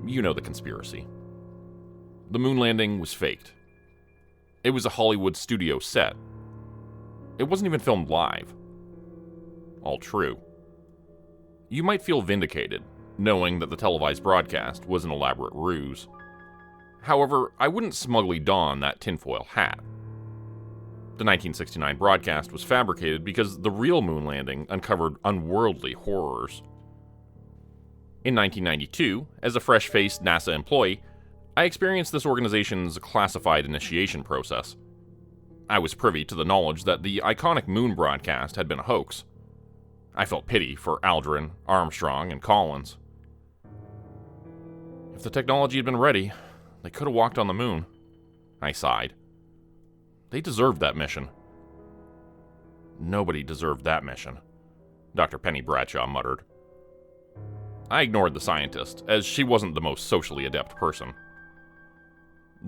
You know the conspiracy. The moon landing was faked. It was a Hollywood studio set. It wasn't even filmed live. All true. You might feel vindicated, knowing that the televised broadcast was an elaborate ruse. However, I wouldn't smugly don that tinfoil hat. The 1969 broadcast was fabricated because the real moon landing uncovered unworldly horrors. In 1992, as a fresh-faced NASA employee, I experienced this organization's classified initiation process. I was privy to the knowledge that the iconic moon broadcast had been a hoax. I felt pity for Aldrin, Armstrong, and Collins. If the technology had been ready, they could have walked on the moon. I sighed. They deserved that mission. Nobody deserved that mission, Dr. Penny Bradshaw muttered. I ignored the scientist, as she wasn't the most socially adept person.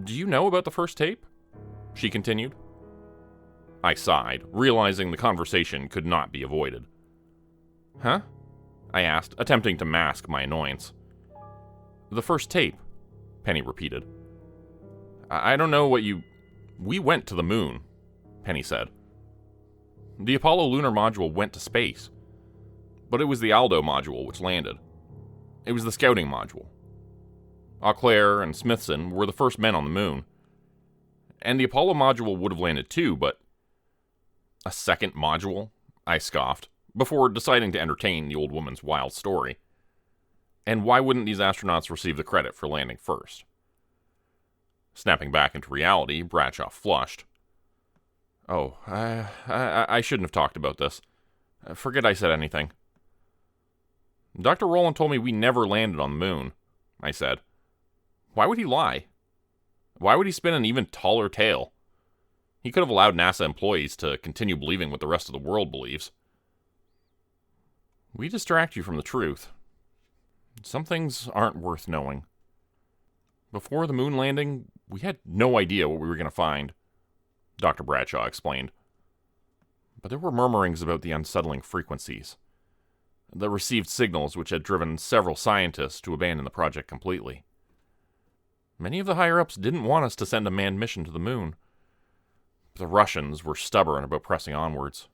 Do you know about the first tape? She continued. I sighed, realizing the conversation could not be avoided. Huh? I asked, attempting to mask my annoyance. The first tape, Penny repeated. I don't know what you... We went to the moon, Penny said. The Apollo lunar module went to space, but it was the Aldo module which landed. It was the scouting module. Eau Claire and Smithson were the first men on the moon. And the Apollo module would have landed too, but... A second module? I scoffed, before deciding to entertain the old woman's wild story. And why wouldn't these astronauts receive the credit for landing first? Snapping back into reality, Bradshaw flushed. Oh, I shouldn't have talked about this. Forget I said anything. Dr. Rowland told me we never landed on the moon, I said. Why would he lie? Why would he spin an even taller tale? He could have allowed NASA employees to continue believing what the rest of the world believes. We distract you from the truth. Some things aren't worth knowing. Before the moon landing, we had no idea what we were going to find, Dr. Bradshaw explained. But there were murmurings about the unsettling frequencies, the received signals which had driven several scientists to abandon the project completely. Many of the higher-ups didn't want us to send a manned mission to the moon. But the Russians were stubborn about pressing onwards.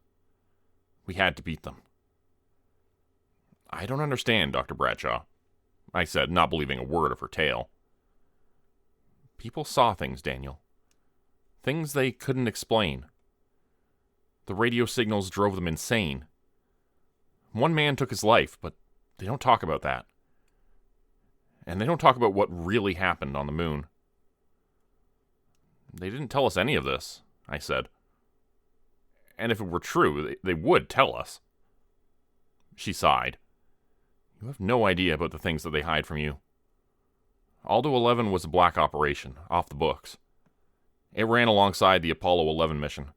We had to beat them. I don't understand, Dr. Bradshaw, I said, not believing a word of her tale. People saw things, Daniel. Things they couldn't explain. The radio signals drove them insane. One man took his life, but they don't talk about that. And they don't talk about what really happened on the moon. They didn't tell us any of this, I said. And if it were true, they would tell us. She sighed. You have no idea about the things that they hide from you. Aldo 11 was a black operation, off the books. It ran alongside the Apollo 11 mission.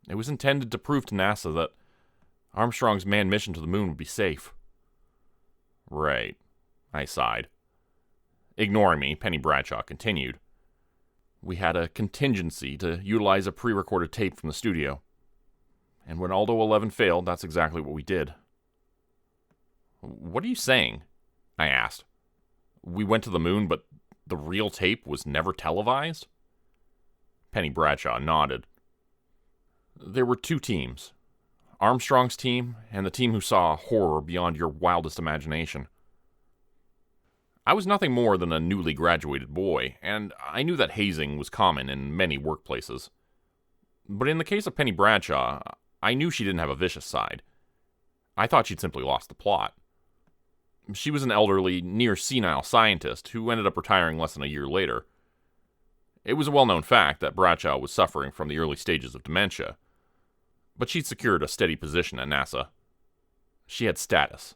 It was intended to prove to NASA that Armstrong's manned mission to the moon would be safe. Right, I sighed. Ignoring me, Penny Bradshaw continued. We had a contingency to utilize a pre-recorded tape from the studio. And when Aldo 11 failed, that's exactly what we did. What are you saying? I asked. We went to the moon, but the real tape was never televised? Penny Bradshaw nodded. There were two teams. Armstrong's team and the team who saw horror beyond your wildest imagination. I was nothing more than a newly graduated boy, and I knew that hazing was common in many workplaces. But in the case of Penny Bradshaw, I knew she didn't have a vicious side. I thought she'd simply lost the plot. She was an elderly, near-senile scientist who ended up retiring less than a year later. It was a well-known fact that Bradshaw was suffering from the early stages of dementia, but she'd secured a steady position at NASA. She had status.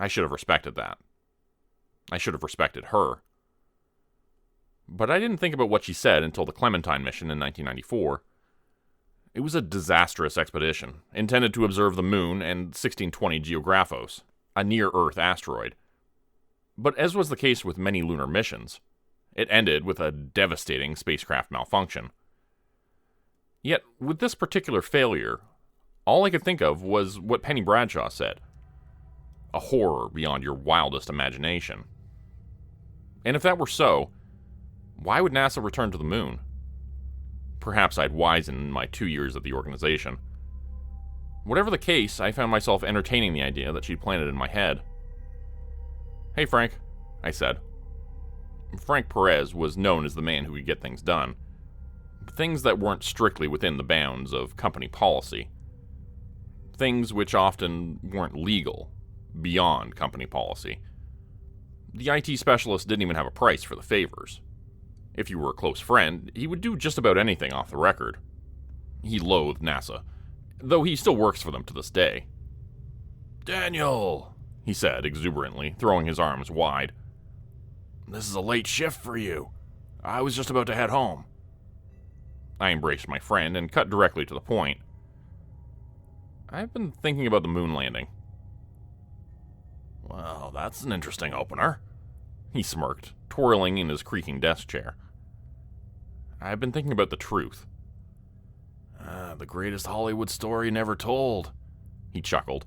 I should have respected that. I should have respected her. But I didn't think about what she said until the Clementine mission in 1994. It was a disastrous expedition, intended to observe the moon and 1620 Geographos, a near-Earth asteroid. But as was the case with many lunar missions, it ended with a devastating spacecraft malfunction. Yet, with this particular failure, all I could think of was what Penny Bradshaw said. a horror beyond your wildest imagination. And if that were so, why would NASA return to the moon? Perhaps I'd wisened in my 2 years at the organization. Whatever the case, I found myself entertaining the idea that she'd planted in my head. "Hey, Frank," I said. Frank Perez was known as the man who could get things done. Things that weren't strictly within the bounds of company policy. Things which often weren't legal, beyond company policy. The IT specialist didn't even have a price for the favors. If you were a close friend, he would do just about anything off the record. He loathed NASA, though he still works for them to this day. "Daniel," he said exuberantly, throwing his arms wide. "This is a late shift for you. I was just about to head home." I embraced my friend and cut directly to the point. "I've been thinking about the moon landing." "Well, that's an interesting opener," he smirked, twirling in his creaking desk chair. "I've been thinking about the truth." The greatest Hollywood story never told," he chuckled.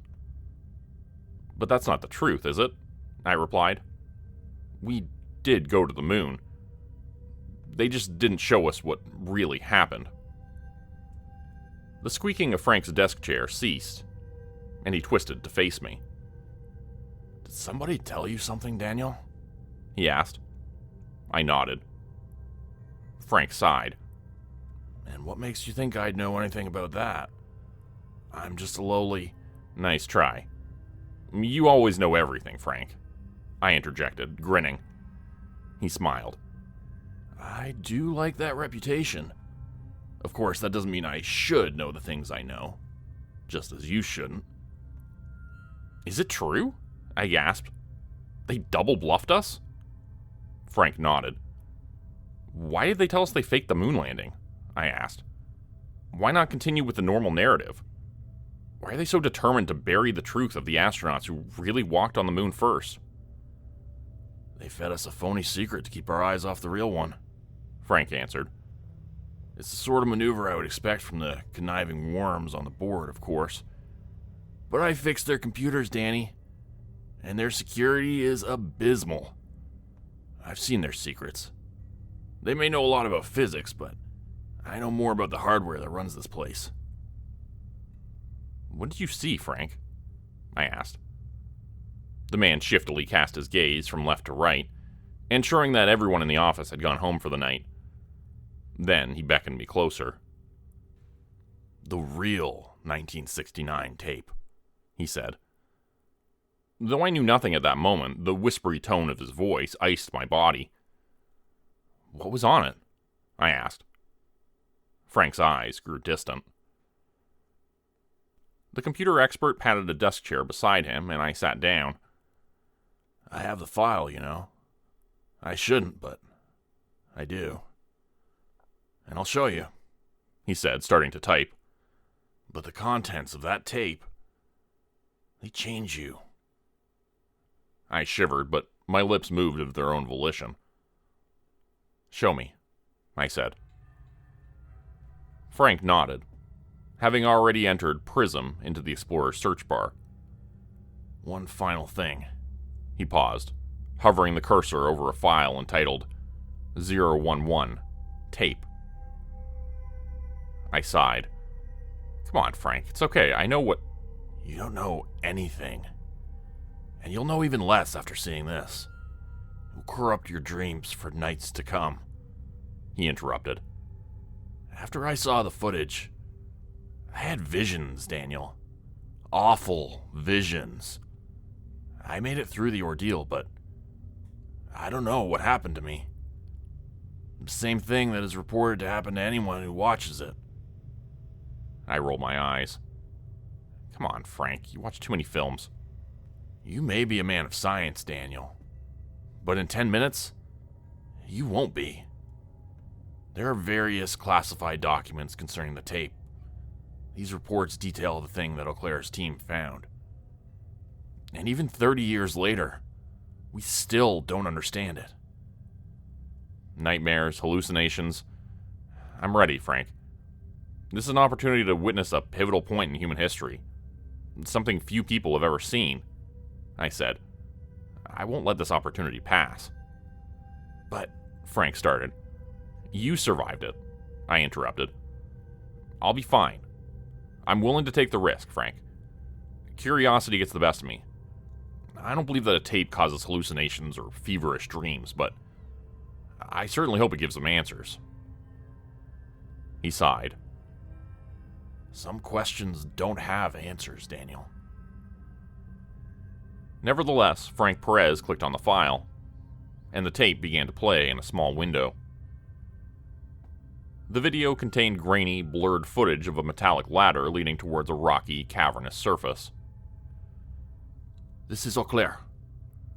"But that's not the truth, is it?" I replied. "We did go to the moon. They just didn't show us what really happened." The squeaking of Frank's desk chair ceased, and he twisted to face me. "Did somebody tell you something, Daniel?" he asked. I nodded. Frank sighed. "And what makes you think I'd know anything about that? I'm just a lowly—" "Nice try. You always know everything, Frank," I interjected, grinning. He smiled. "I do like that reputation. Of course, that doesn't mean I should know the things I know. Just as you shouldn't." "Is it true?" I gasped. "They double bluffed us?" Frank nodded. "Why did they tell us they faked the moon landing?" I asked. "Why not continue with the normal narrative? Why are they so determined to bury the truth of the astronauts who really walked on the moon first?" "They fed us a phony secret to keep our eyes off the real one," Frank answered. "It's the sort of maneuver I would expect from the conniving worms on the board, of course. But I fixed their computers, Danny, and their security is abysmal. I've seen their secrets. They may know a lot about physics, but I know more about the hardware that runs this place." "What did you see, Frank?" I asked. The man shiftily cast his gaze from left to right, ensuring that everyone in the office had gone home for the night. Then he beckoned me closer. "The real 1969 tape," he said. Though I knew nothing at that moment, the whispery tone of his voice iced my body. "What was on it?" I asked. Frank's eyes grew distant. The computer expert patted a desk chair beside him, and I sat down. "I have the file, you know. I shouldn't, but I do. And I'll show you," he said, starting to type. "But the contents of that tape, they change you." I shivered, but my lips moved of their own volition. "Show me," I said. Frank nodded, having already entered Prism into the Explorer's search bar. "One final thing." He paused, hovering the cursor over a file entitled 011 Tape. I sighed. "Come on, Frank, it's okay, I know what—" "You don't know anything. And you'll know even less after seeing this. It will corrupt your dreams for nights to come," he interrupted. "After I saw the footage, I had visions, Daniel. Awful visions. I made it through the ordeal, but I don't know what happened to me. The same thing that is reported to happen to anyone who watches it." I rolled my eyes. "Come on, Frank, you watch too many films." "You may be a man of science, Daniel, but in 10 minutes, you won't be. There are various classified documents concerning the tape. These reports detail the thing that Eau Claire's team found. And even 30 years later, we still don't understand it." Nightmares, hallucinations. I'm ready, Frank. This is an opportunity to witness a pivotal point in human history. Something few people have ever seen. I said. I won't let this opportunity pass. But, Frank started. You survived it, I interrupted. I'll be fine. I'm willing to take the risk, Frank. Curiosity gets the best of me. I don't believe that a tape causes hallucinations or feverish dreams, but I certainly hope it gives them answers. He sighed. Some questions don't have answers, Daniel. Nevertheless, Frank Perez clicked on the file, and the tape began to play in a small window. The video contained grainy, blurred footage of a metallic ladder leading towards a rocky, cavernous surface. This is Eau Claire,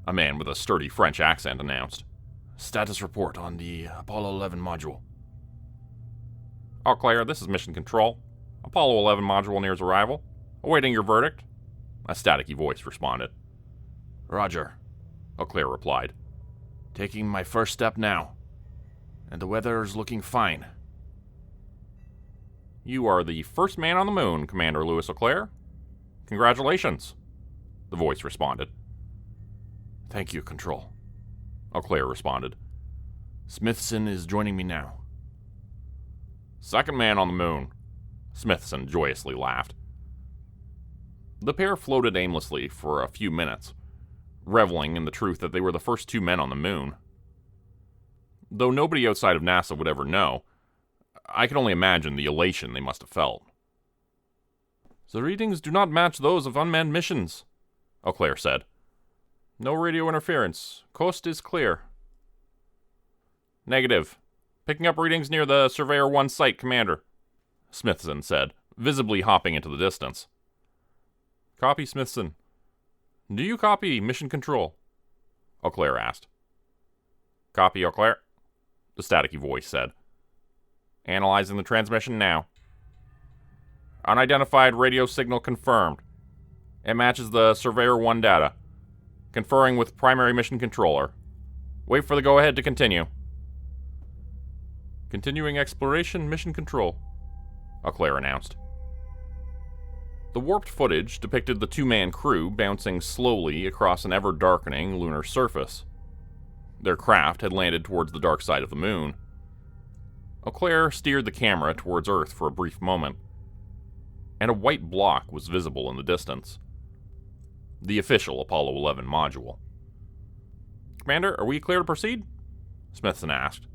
a man with a sturdy French accent announced. Status report on the Apollo 11 module. Eau Claire, this is Mission Control. Apollo 11 module nears arrival. Awaiting your verdict. A staticky voice responded. Roger, Eau Claire replied. Taking my first step now. And the weather's looking fine. You are the first man on the moon, Commander Louis Eau Claire. Congratulations, the voice responded. Thank you, Control, Eau Claire responded. Smithson is joining me now. Second man on the moon, Smithson joyously laughed. The pair floated aimlessly for a few minutes, reveling in the truth that they were the first two men on the moon. Though nobody outside of NASA would ever know, I can only imagine the elation they must have felt. The readings do not match those of unmanned missions, Eau Claire said. No radio interference. Coast is clear. Negative. Picking up readings near the Surveyor 1 site, Commander, Smithson said, visibly hopping into the distance. Copy, Smithson. Do you copy Mission Control? Eau Claire asked. Copy, Eau Claire, the staticky voice said. Analyzing the transmission now. Unidentified radio signal confirmed. It matches the Surveyor 1 data. Conferring with primary mission controller. Wait for the go-ahead to continue. Continuing exploration, Mission Control, Eau Claire announced. The warped footage depicted the two-man crew bouncing slowly across an ever-darkening lunar surface. Their craft had landed towards the dark side of the moon. Eau Claire steered the camera towards Earth for a brief moment, and a white block was visible in the distance. The official Apollo 11 module. Commander, are we clear to proceed? Smithson asked.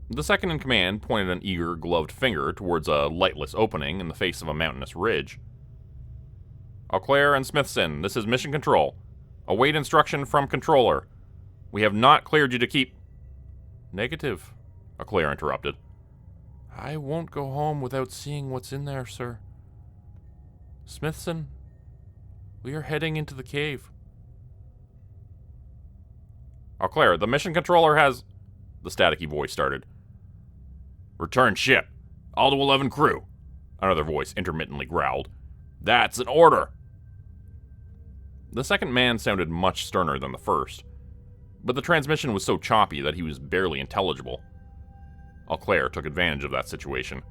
The second-in-command pointed an eager, gloved finger towards a lightless opening in the face of a mountainous ridge. Eau Claire and Smithson, this is Mission Control. Await instruction from Controller. We have not cleared you to keep... Negative, Eau Claire interrupted. I won't go home without seeing what's in there, sir. Smithson, we are heading into the cave. Eau Claire, the Mission Controller has... The staticky voice started. Return ship. All to 11 crew. Another voice intermittently growled. That's an order. The second man sounded much sterner than the first, but the transmission was so choppy that he was barely intelligible. Eau Claire took advantage of that situation.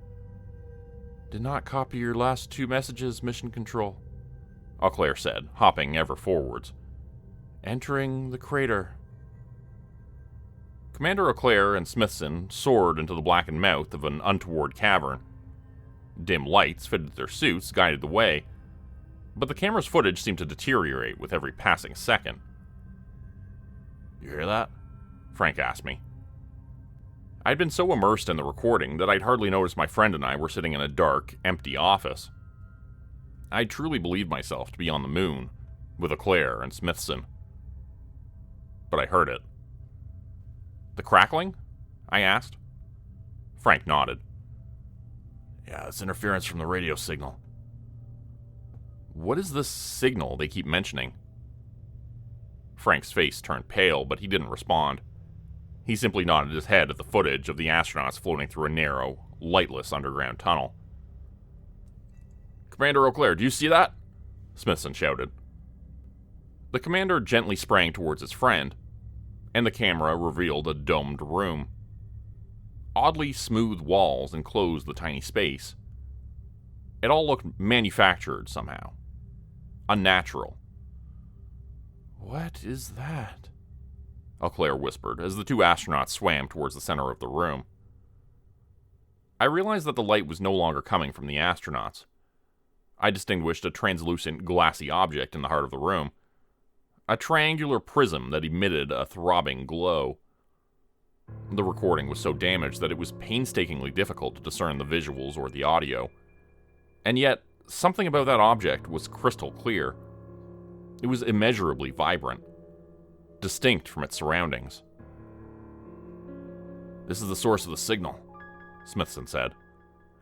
Did not copy your last two messages, Mission Control, Eau Claire said, hopping ever forwards. Entering the crater. Commander Eau Claire and Smithson soared into the blackened mouth of an untoward cavern. Dim lights fitted their suits guided the way, but the camera's footage seemed to deteriorate with every passing second. You hear that? Frank asked me. I'd been so immersed in the recording that I'd hardly noticed my friend and I were sitting in a dark, empty office. I truly believed myself to be on the moon, with Eau Claire and Smithson. But I heard it. The crackling? I asked. Frank nodded. Yeah, it's interference from the radio signal. What is this signal they keep mentioning? Frank's face turned pale, but he didn't respond. He simply nodded his head at the footage of the astronauts floating through a narrow, lightless underground tunnel. Commander Eau Claire, do you see that? Smithson shouted. The commander gently sprang towards his friend, and the camera revealed a domed room. Oddly smooth walls enclosed the tiny space. It all looked manufactured somehow. Unnatural. What is that? Auclair whispered as the two astronauts swam towards the center of the room. I realized that the light was no longer coming from the astronauts. I distinguished a translucent, glassy object in the heart of the room. A triangular prism that emitted a throbbing glow. The recording was so damaged that it was painstakingly difficult to discern the visuals or the audio. And yet, something about that object was crystal clear. It was immeasurably vibrant, distinct from its surroundings. "This is the source of the signal," Smithson said.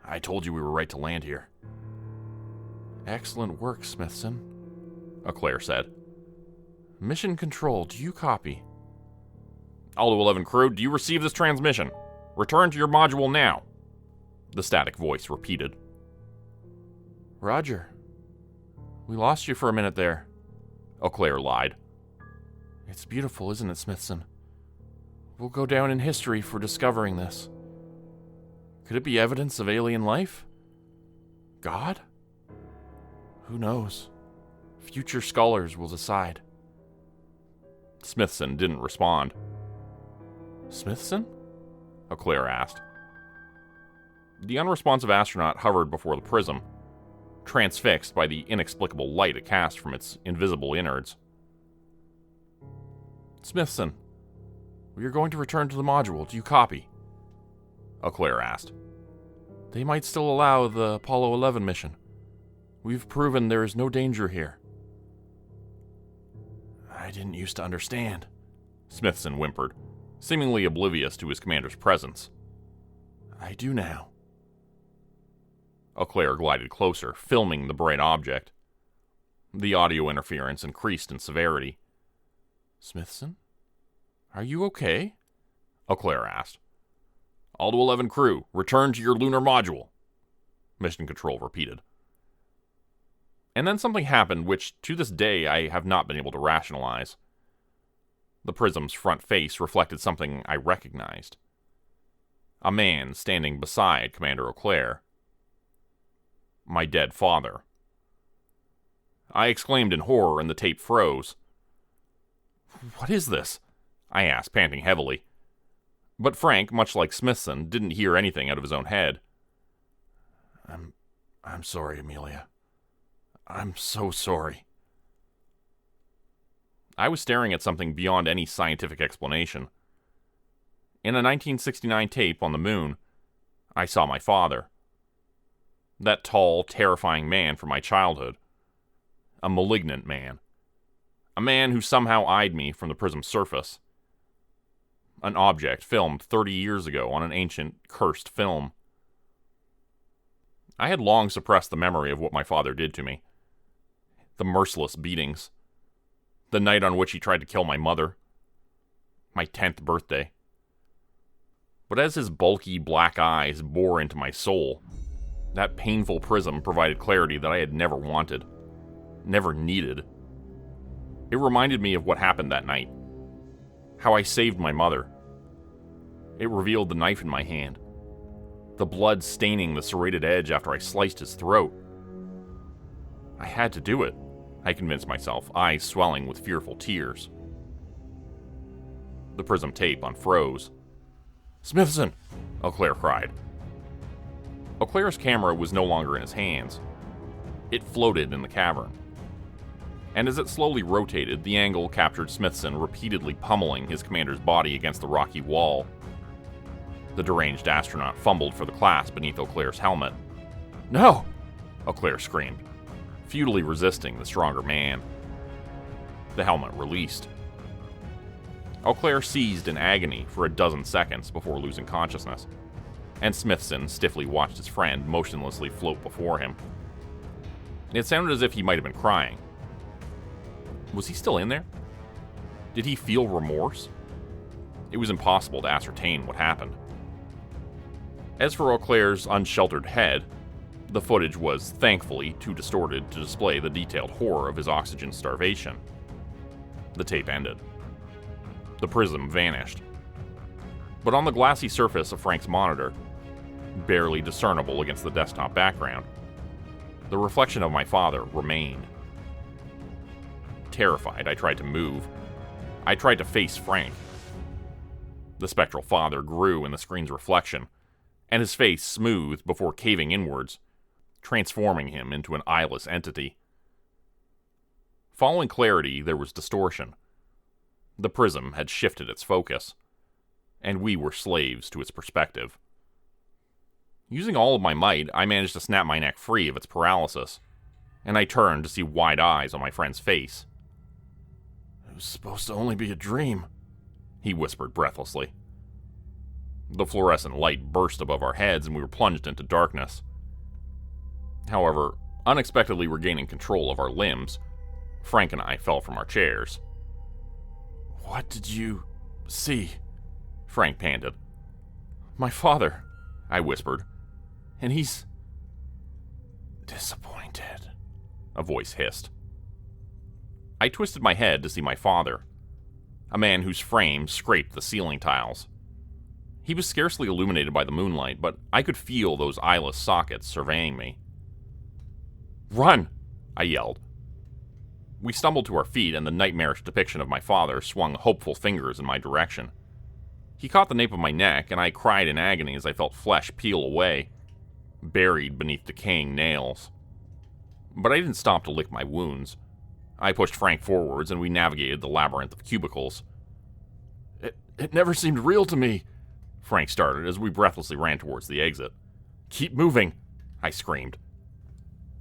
"I told you we were right to land here." "Excellent work, Smithson," Auclair said. "Mission Control, do you copy?" "Aldo 11 crew, do you receive this transmission? Return to your module now," the static voice repeated. "Roger. We lost you for a minute there," Auclair lied. "It's beautiful, isn't it, Smithson? We'll go down in history for discovering this. Could it be evidence of alien life? God? Who knows? Future scholars will decide." Smithson didn't respond. "Smithson?" Auclair asked. The unresponsive astronaut hovered before the prism, transfixed by the inexplicable light it cast from its invisible innards. "Smithson, we are going to return to the module. Do you copy?" Auclair asked. "They might still allow the Apollo 11 mission. We've proven there is no danger here." "I didn't used to understand," Smithson whimpered, seemingly oblivious to his commander's presence. "I do now." Auclair glided closer, filming the bright object. The audio interference increased in severity. "Smithson? Are you okay?" Auclair asked. "Aldo 11 crew, return to your lunar module," Mission Control repeated. And then something happened which, to this day, I have not been able to rationalize. The prism's front face reflected something I recognized. A man standing beside Commander Auclair. My dead father. I exclaimed in horror and the tape froze. "What is this?" I asked, panting heavily. But Frank, much like Smithson, didn't hear anything out of his own head. I'm sorry, Amelia. I'm so sorry." I was staring at something beyond any scientific explanation. In a 1969 tape on the moon, I saw my father. That tall, terrifying man from my childhood. A malignant man. A man who somehow eyed me from the prism's surface. An object filmed 30 years ago on an ancient, cursed film. I had long suppressed the memory of what my father did to me. The merciless beatings. The night on which he tried to kill my mother. My 10th birthday. But as his bulky black eyes bore into my soul, that painful prism provided clarity that I had never wanted, never needed. It reminded me of what happened that night. How I saved my mother. It revealed the knife in my hand. The blood staining the serrated edge after I sliced his throat. I had to do it, I convinced myself, eyes swelling with fearful tears. The prism tape unfroze. "Smithson!" Auclair cried. Auclair's camera was no longer in his hands. It floated in the cavern. And as it slowly rotated, the angle captured Smithson repeatedly pummeling his commander's body against the rocky wall. The deranged astronaut fumbled for the clasp beneath Auclair's helmet. "No!" Auclair screamed, futilely resisting the stronger man. The helmet released. Auclair seized in agony for a dozen seconds before losing consciousness, and Smithson stiffly watched his friend motionlessly float before him. It sounded as if he might have been crying. Was he still in there? Did he feel remorse? It was impossible to ascertain what happened. As for Auclair's unsheltered head, the footage was, thankfully, too distorted to display the detailed horror of his oxygen starvation. The tape ended. The prism vanished. But on the glassy surface of Frank's monitor, barely discernible against the desktop background, the reflection of my father remained. Terrified, I tried to move. I tried to face Frank. The spectral father grew in the screen's reflection, and his face smoothed before caving inwards, transforming him into an eyeless entity. Following clarity, there was distortion. The prism had shifted its focus, and we were slaves to its perspective. Using all of my might, I managed to snap my neck free of its paralysis, and I turned to see wide eyes on my friend's face. "It was supposed to only be a dream," he whispered breathlessly. The fluorescent light burst above our heads, and we were plunged into darkness. However, unexpectedly regaining control of our limbs, Frank and I fell from our chairs. "What did you see?" Frank panted. "My father," I whispered, "and he's disappointed," a voice hissed. I twisted my head to see my father, a man whose frame scraped the ceiling tiles. He was scarcely illuminated by the moonlight, but I could feel those eyeless sockets surveying me. "Run!" I yelled. We stumbled to our feet, and the nightmarish depiction of my father swung hopeful fingers in my direction. He caught the nape of my neck, and I cried in agony as I felt flesh peel away, buried beneath decaying nails. But I didn't stop to lick my wounds. I pushed Frank forwards, and we navigated the labyrinth of cubicles. It never seemed real to me," Frank started as we breathlessly ran towards the exit. "Keep moving!" I screamed.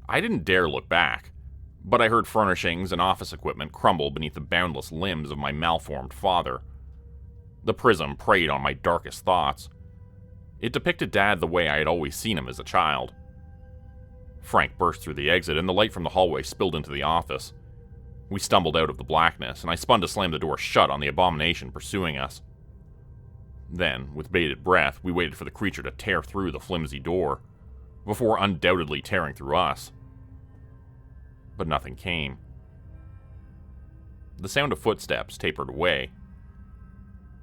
I didn't dare look back, but I heard furnishings and office equipment crumble beneath the boundless limbs of my malformed father. The prism preyed on my darkest thoughts. It depicted Dad the way I had always seen him as a child. Frank burst through the exit, and the light from the hallway spilled into the office. We stumbled out of the blackness, and I spun to slam the door shut on the abomination pursuing us. Then, with bated breath, we waited for the creature to tear through the flimsy door, before undoubtedly tearing through us. But nothing came. The sound of footsteps tapered away.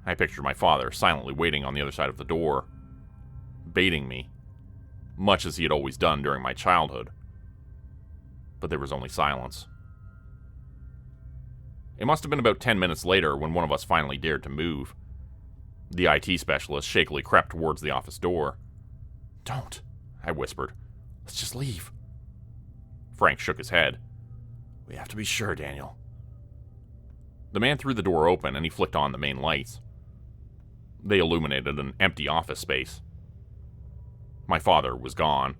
I pictured my father silently waiting on the other side of the door, baiting me, much as he had always done during my childhood. But there was only silence. It must have been about 10 minutes later when one of us finally dared to move. The IT specialist shakily crept towards the office door. "Don't," I whispered. "Let's just leave." Frank shook his head. "We have to be sure, Daniel." The man threw the door open, and he flicked on the main lights. They illuminated an empty office space. My father was gone.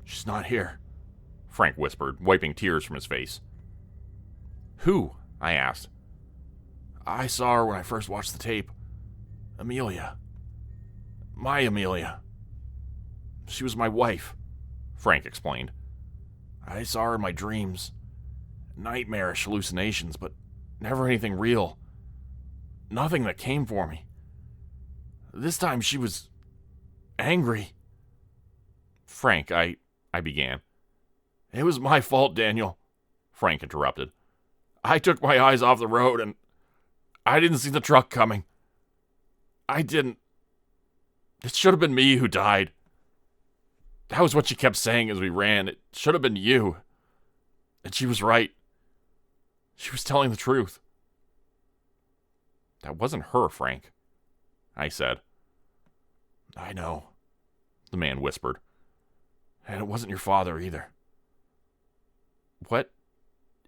"She's not here," Frank whispered, wiping tears from his face. "Who?" I asked. "I saw her when I first watched the tape. Amelia. My Amelia. She was my wife," Frank explained. "I saw her in my dreams. Nightmarish hallucinations, but never anything real. Nothing that came for me. This time she was angry." "Frank, I began. "It was my fault, Daniel," Frank interrupted. "I took my eyes off the road, and I didn't see the truck coming. I didn't. It should have been me who died. That was what she kept saying as we ran. It should have been you. And she was right. She was telling the truth." "That wasn't her, Frank," I said. "I know," the man whispered. "And it wasn't your father either." "What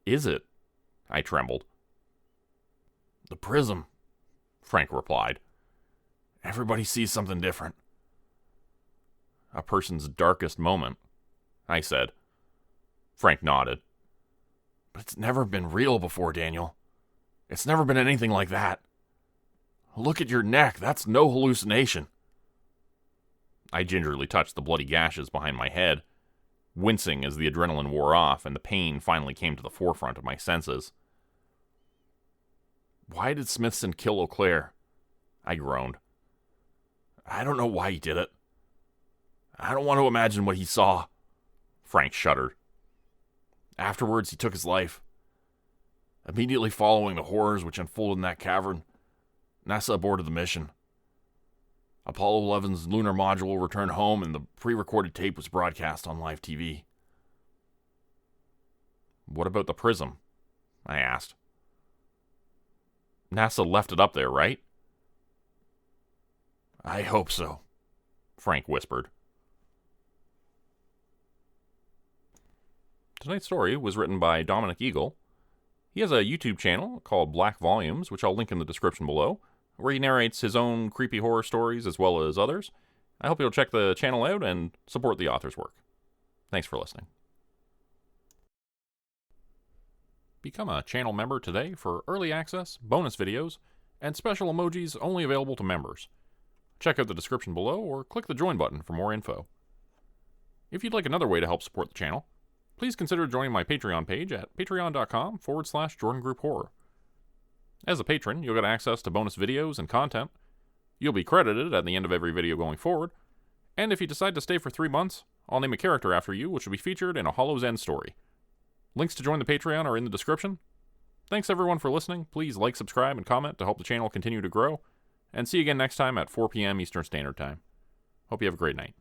is it?" I trembled. "The prism," Frank replied. "Everybody sees something different." "A person's darkest moment," I said. Frank nodded. "But it's never been real before, Daniel. It's never been anything like that. Look at your neck. That's no hallucination." I gingerly touched the bloody gashes behind my head, wincing as the adrenaline wore off and the pain finally came to the forefront of my senses. "Why did Smithson kill Eau Claire?" I groaned. "I don't know why he did it. I don't want to imagine what he saw." Frank shuddered. "Afterwards, he took his life. Immediately following the horrors which unfolded in that cavern, NASA aborted the mission. Apollo 11's lunar module returned home, and the pre-recorded tape was broadcast on live TV." What about the prism? I asked. NASA left it up there, right? I hope so, Frank whispered. Tonight's story was written by Dominic. He has a YouTube channel called Black Volumes, which I'll link in the description below, where he narrates his own creepy horror stories as well as others. I hope you'll check the channel out and support the author's work. Thanks for listening. Become a channel member today for early access, bonus videos, and special emojis only available to members. Check out the description below or click the join button for more info. If you'd like another way to help support the channel, please consider joining my Patreon page at patreon.com/Jordan Group Horror. As a patron, you'll get access to bonus videos and content. You'll be credited at the end of every video going forward, and if you decide to stay for 3 months, I'll name a character after you, which will be featured in a Hollow's End story. Links to join the Patreon are in the description. Thanks everyone for listening. Please like, subscribe, and comment to help the channel continue to grow. And see you again next time at 4 p.m. Eastern Standard Time. Hope you have a great night.